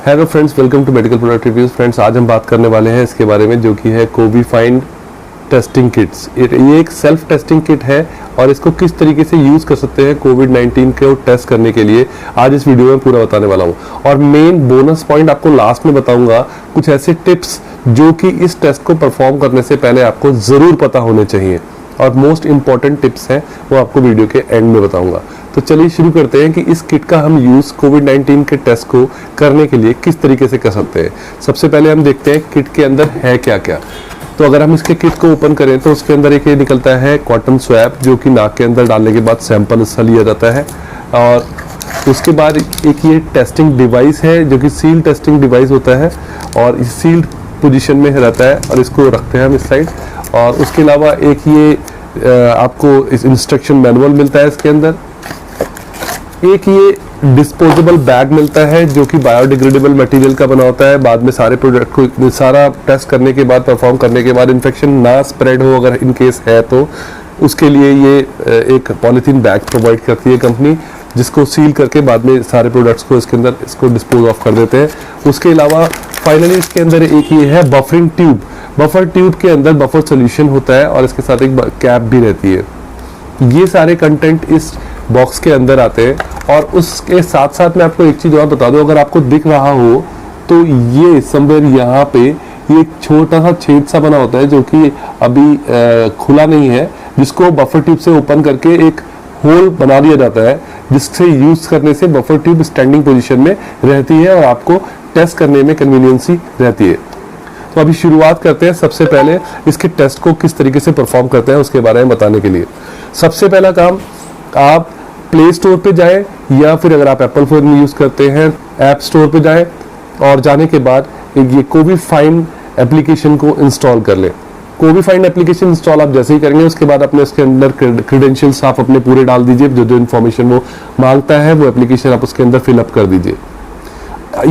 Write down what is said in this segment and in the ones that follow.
Hello friends, welcome to medical product reviews. Friends, आज हम बात करने वाले हैं इसके बारे में जो कि है कोविफाइंड टेस्टिंग किट्स। ये एक सेल्फ टेस्टिंग किट है और इसको किस तरीके से यूज़ कर सकते हैं कोविड-19 को टेस्ट करने के लिए आज इस वीडियो में पूरा बताने वाला हूँ। और मेन बोनस पॉइंट आपको लास्ट में बताऊंगा, कुछ ऐसे टिप्स जो कि इस टेस्ट को परफॉर्म करने से पहले आपको ज़रूर पता होने चाहिए और मोस्ट इंपॉर्टेंट टिप्स हैं वो आपको वीडियो के एंड में बताऊंगा। तो चलिए शुरू करते हैं कि इस किट का हम यूज़ कोविड-19 के टेस्ट को करने के लिए किस तरीके से कर सकते हैं। सबसे पहले हम देखते हैं किट के अंदर है क्या क्या। तो अगर हम इसके किट को ओपन करें तो उसके अंदर एक ये निकलता है कॉटन स्वैब, जो कि नाक के अंदर डालने के बाद सैंपल इसका लिया जाता है। और उसके बाद एक ये टेस्टिंग डिवाइस है जो कि सील टेस्टिंग डिवाइस होता है और इस सील्ड पोजीशन में रहता है और इसको रखते हैं हम इस साइड। और उसके अलावा एक ये आपको इस इंस्ट्रक्शन मैनुअल मिलता है इसके अंदर। एक ये डिस्पोजेबल बैग मिलता है जो कि बायोडिग्रेडेबल मटेरियल का बना होता है। बाद में सारे प्रोडक्ट को सारा टेस्ट करने के बाद, परफॉर्म करने के बाद इन्फेक्शन ना स्प्रेड हो अगर इन केस है तो उसके लिए ये एक पॉलीथीन बैग प्रोवाइड करती है कंपनी, जिसको सील करके बाद में सारे प्रोडक्ट्स को इसके अंदर इसको डिस्पोज ऑफ कर देते हैं। उसके अलावा फाइनली इसके अंदर एक ये है बफरिंग ट्यूब। बफर ट्यूब के अंदर बफर सोल्यूशन होता है और इसके साथ एक कैप भी रहती है। ये सारे कंटेंट इस बॉक्स के अंदर आते हैं। और उसके साथ साथ मैं आपको एक चीज़ और बता दूं, अगर आपको दिख रहा हो तो ये समवेयर यहाँ पे ये एक छोटा सा छेद सा बना होता है जो कि अभी खुला नहीं है, जिसको बफर ट्यूब से ओपन करके एक होल बना दिया जाता है, जिससे यूज करने से बफर ट्यूब स्टैंडिंग पोजीशन में रहती है और आपको टेस्ट करने में कन्वीनियंसी रहती है। तो अभी शुरुआत करते हैं। सबसे पहले इसके टेस्ट को किस तरीके से परफॉर्म करते हैं उसके बारे में बताने के लिए सबसे पहला काम, आप प्ले स्टोर पे जाएं या फिर अगर आप एप्पल फोन यूज करते हैं ऐप स्टोर पे जाएं और जाने के बाद ये कोविफाइंड एप्लीकेशन को इंस्टॉल कर लें। कोविफाइंड एप्लीकेशन इंस्टॉल आप जैसे ही करेंगे उसके बाद अपने इसके अंदर क्रेडेंशियल्स आप अपने पूरे डाल दीजिए, जो जो इन्फॉर्मेशन वो मांगता है वो एप्लीकेशन आप उसके अंदर फिलअप कर दीजिए।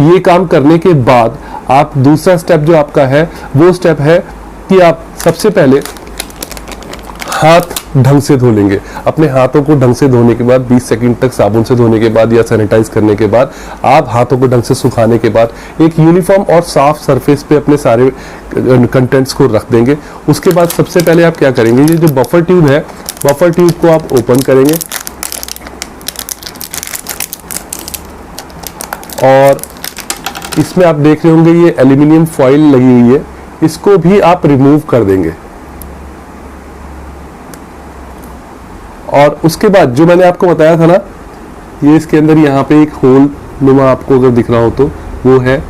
ये काम करने के बाद आप दूसरा स्टेप जो आपका है वो स्टेप है कि आप सबसे पहले हाथ ढंग से धो लेंगे। अपने हाथों को ढंग से धोने के बाद 20 सेकंड तक साबुन से धोने के बाद या सैनिटाइज करने के बाद आप हाथों को ढंग से सुखाने के बाद एक यूनिफॉर्म और साफ सरफेस पे अपने सारे कंटेंट्स को रख देंगे। उसके बाद सबसे पहले आप क्या करेंगे, ये जो बफर ट्यूब है, बफर ट्यूब को आप ओपन करेंगे और इसमें आप देख रहे होंगे ये एल्यूमिनियम फॉइल लगी हुई है, इसको भी आप रिमूव कर देंगे। और उसके बाद जो मैंने आपको बताया था ना, ये इसके अंदर यहाँ पे एक होल नुमा आपको अगर दिख रहा हो तो वो है,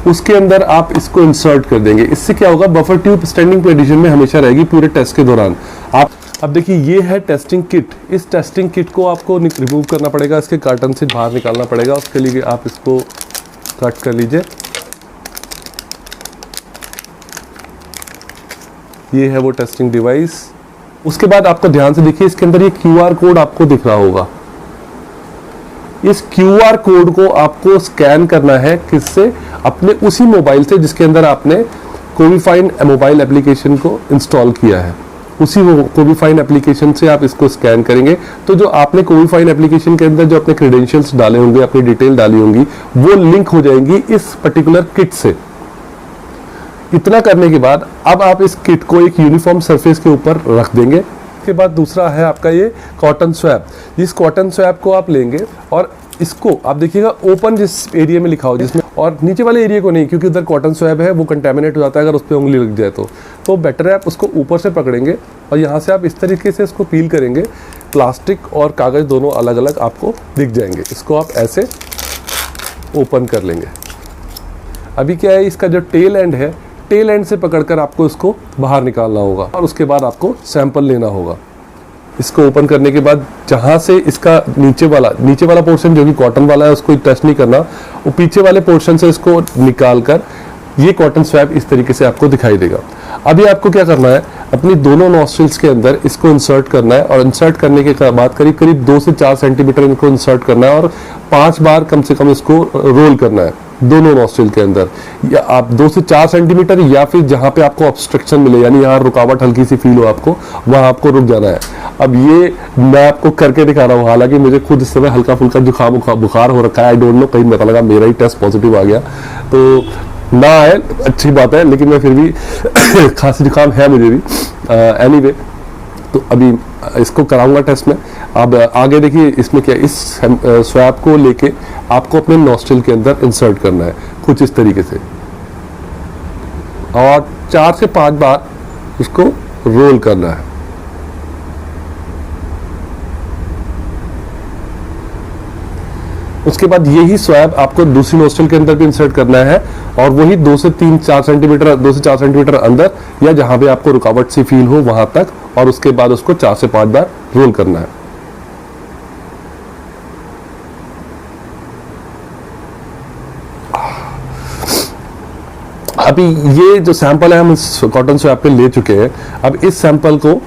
उसके अंदर आप इसको इंसर्ट कर देंगे। इससे क्या होगा, बफर ट्यूब स्टैंडिंग पोजीशन में हमेशा रहेगी पूरे टेस्ट के दौरान। आप अब देखिए ये है टेस्टिंग किट। इस टेस्टिंग किट को आपको रिमूव करना पड़ेगा, इसके कार्टन से बाहर निकालना पड़ेगा। उसके लिए आप इसको कट कर लीजिए। ये है वो टेस्टिंग डिवाइस। उसके बाद आपको ध्यान से देखिए, इसके अंदर ये QR कोड आपको दिख रहा होगा। इस QR कोड को आपको स्कैन करना है, किससे, अपने उसी मोबाइल से जिसके अंदर आपने कोविफाइंड मोबाइल एप्लीकेशन को इंस्टॉल किया है। उसी कोविफाइंड एप्लीकेशन से आप इसको स्कैन करेंगे तो जो आपने कोविफाइंड एप्लीकेशन के अंदर जो अपने क्रेडेंशियल्स डाले होंगे, अपनी डिटेल डाली होंगी, वो लिंक हो जाएंगी इस पर्टिकुलर किट से। इतना करने के बाद अब आप इस किट को एक यूनिफॉर्म सरफेस के ऊपर रख देंगे। इसके बाद दूसरा है आपका ये कॉटन स्वैब। इस कॉटन स्वैब को आप लेंगे और इसको आप देखिएगा ओपन जिस एरिया में लिखा हो जिसमें, और नीचे वाले एरिया को नहीं, क्योंकि उधर कॉटन स्वैब है वो कंटेमिनेट हो जाता है अगर उस पर उंगली लग जाए तो बेटर है आप उसको ऊपर से पकड़ेंगे और यहाँ से आप इस तरीके से इसको पील करेंगे। प्लास्टिक और कागज़ दोनों अलग अलग आपको दिख जाएंगे। इसको आप ऐसे ओपन कर लेंगे। अभी क्या है, इसका जो टेल एंड है, टेल एंड से पकड़कर आपको इसको बाहर निकालना होगा और उसके बाद आपको सैंपल लेना होगा। इसको ओपन करने के बाद जहां से इसका नीचे वाला पोर्शन जो कि कॉटन वाला है उसको टेस्ट नहीं करना, वो पीछे वाले पोर्शन से इसको निकालकर ये कॉटन स्वैब इस तरीके से आपको दिखाई देगा। अभी आपको क्या करना है, अपनी दोनों नॉस्ट्रिल्स के अंदर इसको इंसर्ट करना है और इंसर्ट करने के बाद करीब करीब 2 से 4 सेंटीमीटर इनको इंसर्ट करना है और 5 बार कम से कम इसको रोल करना है। दोनों नॉस्ट्रिल के अंदर, या आप 2 से 4 सेंटीमीटर, या फिर जहां पे आपको ऑब्स्ट्रक्शन मिले, यानी यहाँ रुकावट हल्की सी फील हो आपको, वहां आपको रुक जाना है। अब ये मैं आपको करके दिखा रहा हूँ, हालांकि मुझे खुद इस समय हल्का फुल्का जुकाम बुखार हो रखा है। आई डोंट नो, कहीं पता लगा मेरा ही टेस्ट पॉजिटिव आ गया, तो ना आए अच्छी बात है, लेकिन मैं फिर भी खांसी जुकाम है मुझे भी। एनीवे, तो अभी इसको कराऊंगा टेस्ट में। अब आगे देखिए इसमें क्या, इस स्वैब को लेके आपको अपने नॉस्ट्रिल के अंदर इंसर्ट करना है कुछ इस तरीके से, और 4 से 5 बार इसको रोल करना है। उसके बाद यही स्वैब आपको दूसरी नोस्ट्रिल के अंदर भी इंसर्ट करना है, और वही 2 से 4 सेंटीमीटर अंदर, या जहां पे आपको रुकावट सी फील हो वहां तक, और उसके बाद उसको 4 से 5 बार रोल करना है। अभी ये जो सैंपल है हम इस कॉटन स्वैब पे ले चुके हैं। अब इस सैंपल को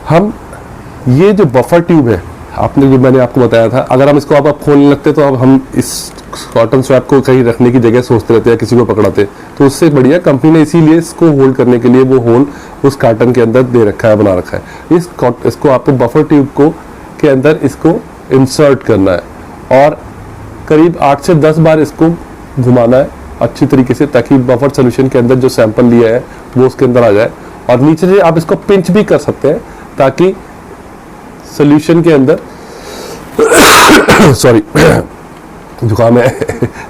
हम, ये जो बफर ट्यूब है आपने, जो मैंने आपको बताया था, अगर हम इसको आप खोलने लगते तो अब हम इस कॉटन स्वैब को कहीं रखने की जगह सोचते रहते हैं, किसी को पकड़ाते, तो उससे बढ़िया कंपनी ने इसीलिए इसको होल्ड करने के लिए वो होल उस कार्टन के अंदर दे रखा है, बना रखा है। इसको आपको बफर ट्यूब को के अंदर इसको इंसर्ट करना है, और करीब 8 से 10 बार इसको घुमाना है अच्छी तरीके से, ताकि बफर सोल्यूशन के अंदर जो सैंपल लिया है वो उसके अंदर आ जाए। और नीचे से आप इसको पिंच भी कर सकते हैं, ताकि सोल्यूशन के अंदर सॉरी जुकाम है,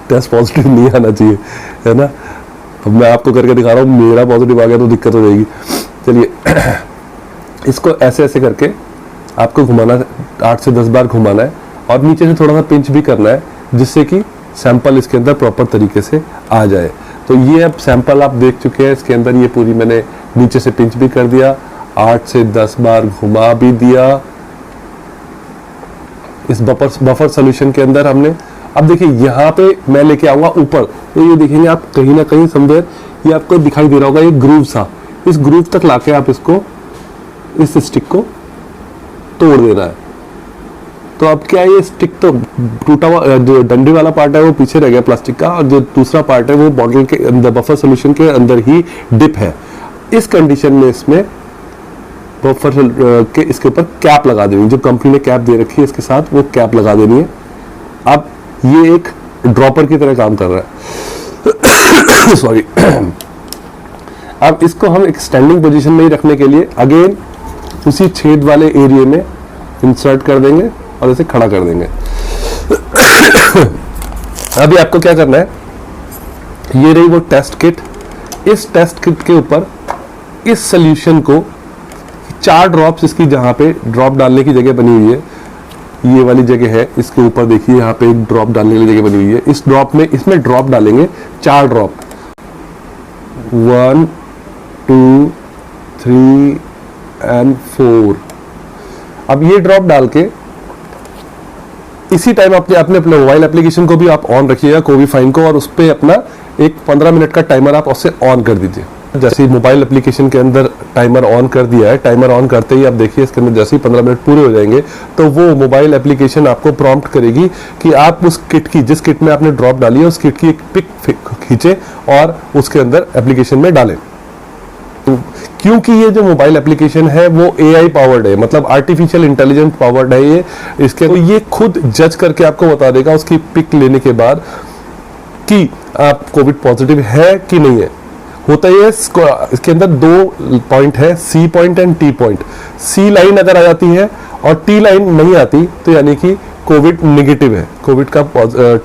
टेस्ट पॉजिटिव नहीं आना चाहिए, है ना। अब मैं आपको करके दिखा रहा हूँ, मेरा पॉजिटिव आ गया तो दिक्कत हो जाएगी। चलिए इसको ऐसे ऐसे करके आपको घुमाना है, 8 से 10 बार घुमाना है, और नीचे से थोड़ा सा पिंच भी करना है, जिससे कि सैंपल इसके अंदर प्रॉपर तरीके से आ जाए। तो ये अब सैंपल आप देख चुके हैं, इसके अंदर ये पूरी मैंने नीचे से पिंच भी कर दिया, 8 से 10 बार घुमा भी दिया इस बफर सोल्यूशन के अंदर हमने। अब देखिए यहाँ पे मैं लेके आऊंगा ऊपर, तो ये देखेंगे आप कहीं ना कहीं समवेयर ये आपको दिखाई दे रहा होगा, ये ग्रूव सा, इस ग्रूव तक लाके आप इसको, इस स्टिक को तोड़ देना है। तो अब क्या है, ये स्टिक तो टूटा हुआ, जो डंडे वाला पार्ट है वो पीछे रह गया प्लास्टिक का, और जो दूसरा पार्ट है वो बॉटल के अंदर, बफर सोल्यूशन के अंदर ही डिप है। इस कंडीशन में इसमें बफर के इसके ऊपर कैप लगा देनी, जो कंपनी ने कैप दे रखी है इसके साथ, वो कैप लगा देनी है। अब ये एक ड्रॉपर की तरह काम कर रहा है सॉरी अब इसको हम एक स्टैंडिंग पोजीशन में ही रखने के लिए अगेन उसी छेद वाले एरिया में इंसर्ट कर देंगे और इसे खड़ा कर देंगे। अभी आपको क्या करना है, ये रही वो टेस्ट किट। इस टेस्ट किट के ऊपर इस सोल्यूशन को 4 ड्रॉप्स, इसकी जहां पे ड्रॉप डालने की जगह बनी हुई है, ये वाली जगह है, इसके ऊपर देखिए यहाँ पे एक ड्रॉप डालने की जगह बनी हुई है। इस ड्रॉप में, इसमें ड्रॉप डालेंगे 4 ड्रॉप, 1 2 3 एंड 4। अब ये ड्रॉप डाल के इसी टाइम अपने मोबाइल एप्लीकेशन को भी आप ऑन रखिएगा, कोवी फाइन को, और उस पर अपना एक 15 मिनट का टाइमर आप उससे ऑन कर दीजिए। जैसे ही मोबाइल एप्लीकेशन के अंदर टाइमर ऑन कर दिया है, टाइमर ऑन करते ही आप देखिए इसके अंदर जैसे ही 15 मिनट पूरे हो जाएंगे तो वो मोबाइल एप्लीकेशन आपको प्रॉम्प्ट करेगी कि आप उस किट की, जिस किट में आपने ड्रॉप डाली है, उस किट की एक पिक खींचे और उसके अंदर एप्लीकेशन में डालें। क्योंकि ये जो मोबाइल एप्लीकेशन है वो AI पावर्ड है, मतलब आर्टिफिशियल इंटेलिजेंस पावर्ड है ये, इसके तो ये खुद जज करके आपको बता देगा उसकी पिक लेने के बाद कि आप कोविड पॉजिटिव है कि नहीं है। होता है इसके अंदर 2 पॉइंट है, C point and T point. C line अगर आ जाती है और T लाइन नहीं आती तो यानी कि कोविड निगेटिव है, कोविड का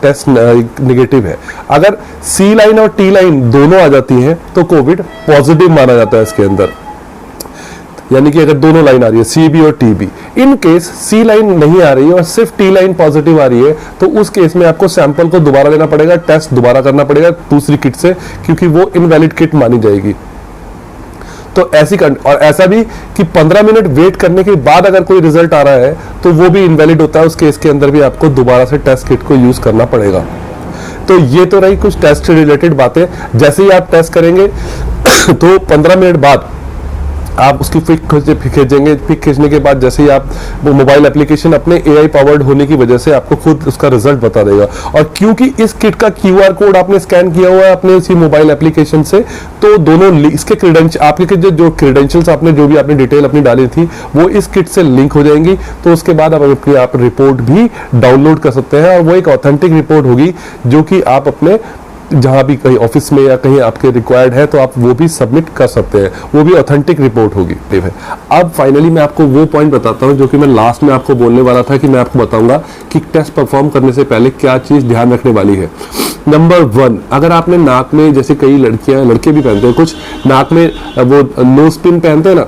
टेस्ट निगेटिव है। अगर C लाइन और T लाइन दोनों आ जाती हैं तो कोविड पॉजिटिव माना जाता है इसके अंदर, यानी कि अगर दोनों लाइन आ रही है CB और TB। In case C line नहीं आ रही है और सिर्फ T लाइन पॉजिटिव आ रही है तो उस केस में आपको सैंपल को दोबारा लेना पड़ेगा, टेस्ट दोबारा करना पड़ेगा दूसरी किट से, क्योंकि वो इनवैलिड किट मानी जाएगी। तो ऐसी और ऐसा भी कि 15 मिनट वेट करने के बाद अगर कोई रिजल्ट आ रहा है तो वो भी इनवैलिड होता है, उस केस के अंदर भी आपको दोबारा से टेस्ट किट को यूज करना पड़ेगा। तो ये तो रही कुछ टेस्ट से रिलेटेड बातें। जैसे ही आप टेस्ट करेंगे तो 15 मिनट बाद आप उसकी पिक खींचेंगे। पिक खींचने के बाद जैसे ही आप वो मोबाइल एप्लीकेशन अपने AI पावर्ड होने की वजह से आपको खुद उसका रिजल्ट बता देगा। और क्योंकि इस किट का QR कोड आपने स्कैन किया हुआ है अपने इसी मोबाइल एप्लीकेशन से, तो दोनों इसके आपके जो क्रेडेंशियल्स आपने जो भी आपने डिटेल अपनी डाली थी वो इस किट से लिंक हो जाएंगी। तो उसके बाद आप रिपोर्ट भी डाउनलोड कर सकते हैं, और वो एक ऑथेंटिक रिपोर्ट होगी जो कि आप अपने जहां भी कहीं ऑफिस में या कहीं आपके रिक्वायर्ड है तो आप वो भी सबमिट कर सकते हैं, वो भी ऑथेंटिक रिपोर्ट होगी। अब फाइनली मैं आपको वो पॉइंट बताता हूं जो कि मैं लास्ट में आपको बोलने वाला था, कि मैं आपको बताऊंगा कि टेस्ट परफॉर्म करने से पहले क्या चीज ध्यान रखने वाली है। नंबर 1, अगर आपने नाक में, जैसे कई लड़कियां, लड़के भी पहनते हैं, कुछ नाक में वो नोज पिन पहनते हैं ना,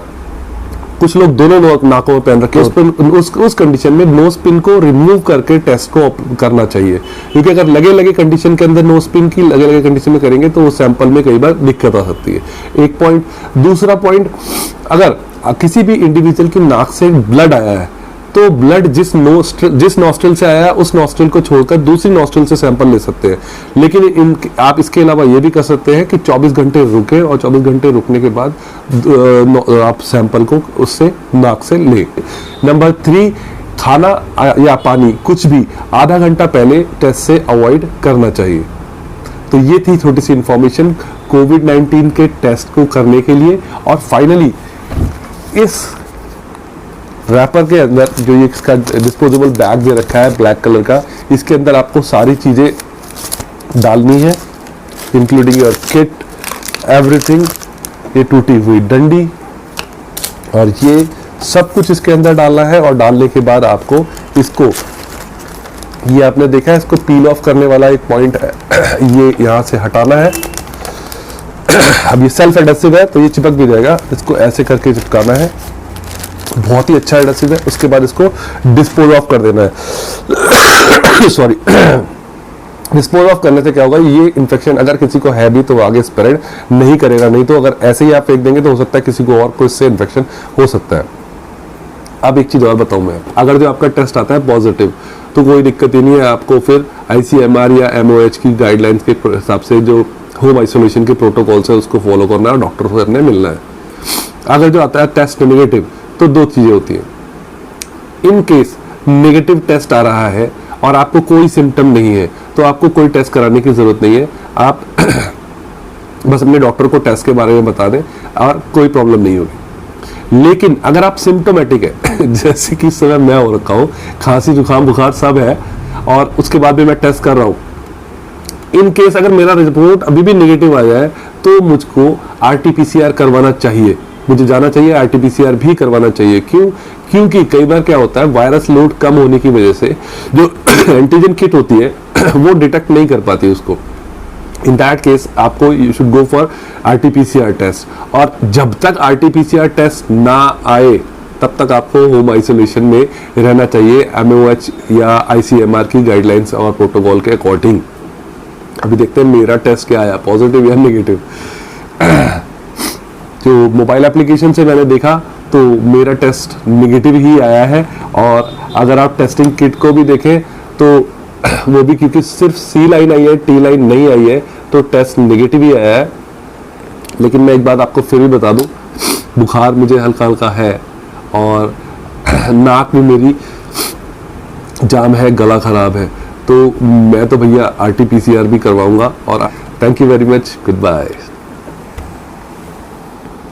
कुछ लोग दोनों नाकों में पहन रखे हैं, उस कंडीशन में नोज पिन को रिमूव करके टेस्ट को करना चाहिए। क्योंकि अगर लगे कंडीशन के अंदर नोज पिन की लगे कंडीशन में करेंगे तो उस सैंपल में कई बार दिक्कत आ सकती है। एक पॉइंट। दूसरा पॉइंट, अगर किसी भी इंडिविजुअल की नाक से ब्लड आया है तो ब्लड जिस नॉस्ट्रिल से आया उस नॉस्ट्रिल को छोड़कर दूसरी नॉस्ट्रिल से सैंपल ले सकते हैं। लेकिन आप इसके अलावा ये भी कर सकते हैं कि 24 घंटे रुके, और 24 घंटे रुकने के बाद आप सैंपल को उससे नाक से ले। नंबर 3, खाना या पानी कुछ भी आधा घंटा पहले टेस्ट से अवॉइड करना चाहिए। तो ये थी छोटी सी इंफॉर्मेशन कोविड-19 के टेस्ट को करने के लिए। और फाइनली इस रैपर के अंदर जो ये इसका डिस्पोजेबल बैग दे रखा है ब्लैक कलर का, इसके अंदर आपको सारी चीजें डालनी है, इंक्लूडिंग योर किट, एवरीथिंग। ये टूटी हुई डंडी और ये सब कुछ इसके अंदर डालना है। और डालने के बाद आपको इसको, ये आपने देखा है, इसको पील ऑफ करने वाला एक पॉइंट है, ये यहाँ से हटाना है। अब ये सेल्फ एडहेसिव है तो ये चिपक भी जाएगा, इसको ऐसे करके चिपकाना है। बहुत ही अच्छा एडहेसिव है। उसके बाद इसको डिस्पोज ऑफ कर देना है। सॉरी। डिस्पोज ऑफ करने से क्या होगा, ये इन्फेक्शन अगर किसी को है भी तो आगे स्प्रेड नहीं करेगा, नहीं तो अगर ऐसे ही आप फेंक देंगे तो हो सकता है किसी को और को इससे इन्फेक्शन हो सकता है। अब एक चीज और बताऊं मैं, अगर जो आपका टेस्ट आता है पॉजिटिव तो कोई दिक्कत ही नहीं है, आपको फिर ICMR या MOH की गाइडलाइंस के हिसाब से जो होम आइसोलेशन के प्रोटोकॉल्स है उसको फॉलो करना है और डॉक्टर से अपने मिलना है। अगर जो आता है टेस्ट नेगेटिव तो 2 चीजें होती हैं। इन केस नेगेटिव टेस्ट आ रहा है और आपको कोई सिम्टम नहीं है तो आपको कोई टेस्ट कराने की जरूरत नहीं है, आप बस अपने डॉक्टर को टेस्ट के बारे में बता दें और कोई प्रॉब्लम नहीं होगी। लेकिन अगर आप सिम्टोमेटिक है, जैसे कि इस समय मैं हो रखा हूं, खांसी जुकाम बुखार सब है और उसके बाद भी मैं टेस्ट कर रहा हूं, इन केस अगर मेरा रिपोर्ट अभी भी नेगेटिव आया है तो मुझको RT-PCR करवाना चाहिए, मुझे जाना चाहिए, RT-PCR भी करवाना चाहिए। क्यों? क्योंकि कई बार क्या होता है, वायरस लोड कम होने की वजह से जो एंटीजन किट होती है वो डिटेक्ट नहीं कर पाती उसको। इन दैट केस आपको you should go for RT-PCR test. और जब तक RT-PCR टेस्ट ना आए तब तक आपको होम आइसोलेशन में रहना चाहिए, MOH या ICMR की गाइडलाइंस और प्रोटोकॉल के अकॉर्डिंग। अभी देखते हैं मेरा टेस्ट क्या आया, पॉजिटिव या नेगेटिव। जो मोबाइल एप्लीकेशन से मैंने देखा तो मेरा टेस्ट नेगेटिव ही आया है। और अगर आप टेस्टिंग किट को भी देखें तो वो भी, क्योंकि सिर्फ C लाइन आई है, T लाइन नहीं आई है, तो टेस्ट नेगेटिव ही आया है। लेकिन मैं एक बात आपको फिर भी बता दूं, बुखार मुझे हल्का हल्का है और नाक भी मेरी जाम है, गला खराब है, तो मैं तो भैया RT-PCR भी करवाऊंगा। और thank you very much, good bye.